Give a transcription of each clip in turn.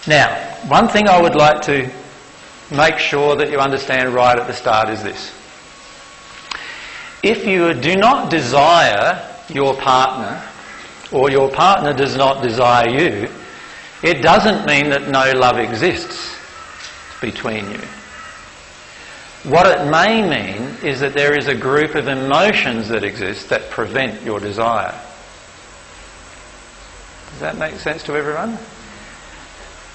Now, one thing I would like to make sure that you understand right at the start is this. If you do not desire your partner, or your partner does not desire you, it doesn't mean that no love exists between you. What it may mean is that there is a group of emotions that exist that prevent your desire. Does that make sense to everyone?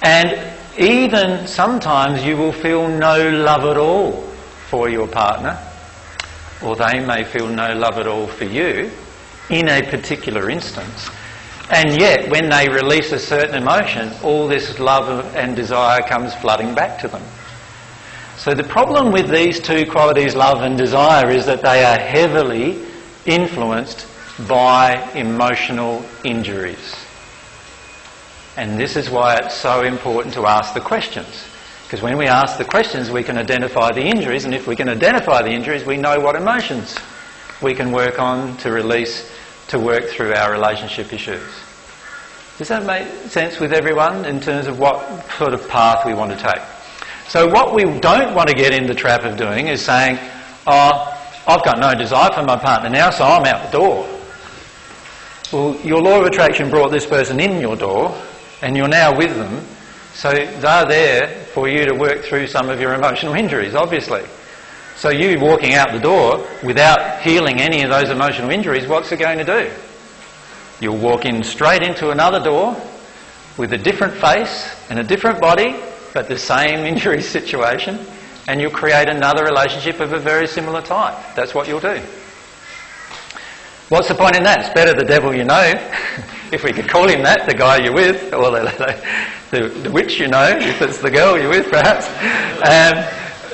And even sometimes you will feel no love at all for your partner, or they may feel no love at all for you in a particular instance. And yet, when they release a certain emotion, all this love and desire comes flooding back to them. So the problem with these two qualities, love and desire, is that they are heavily influenced by emotional injuries. And this is why it's so important to ask the questions. Because when we ask the questions, we can identify the injuries, and if we can identify the injuries, we know what emotions we can work on to release, to work through our relationship issues. Does that make sense with everyone in terms of what sort of path we want to take? So what we don't want to get in the trap of doing is saying, oh, I've got no desire for my partner now, so I'm out the door. Well, your law of attraction brought this person in your door, and you're now with them, so they're there for you to work through some of your emotional injuries, obviously. So you walking out the door without healing any of those emotional injuries, what's it going to do? You'll walk in straight into another door with a different face and a different body, but the same injury situation, and you'll create another relationship of a very similar type. That's what you'll do. What's the point in that? It's better the devil you know, if we could call him that, the guy you're with, or the witch you know, if it's the girl you're with perhaps.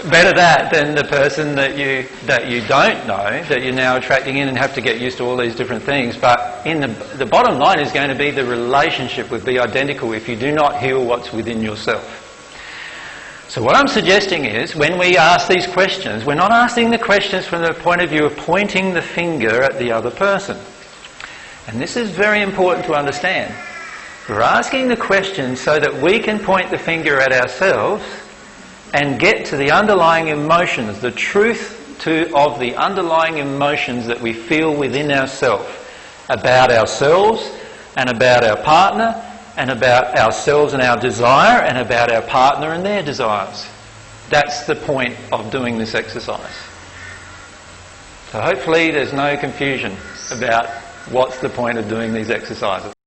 Better that than the person that you don't know, that you're now attracting in and have to get used to all these different things. But in the bottom line is going to be the relationship would be identical if you do not heal what's within yourself. So what I'm suggesting is, when we ask these questions, we're not asking the questions from the point of view of pointing the finger at the other person. And this is very important to understand. We're asking the questions so that we can point the finger at ourselves and get to the underlying emotions, the truth of the underlying emotions that we feel within ourselves about ourselves and about our partner, and about ourselves and our desire, and about our partner and their desires. That's the point of doing this exercise. So hopefully there's no confusion about what's the point of doing these exercises.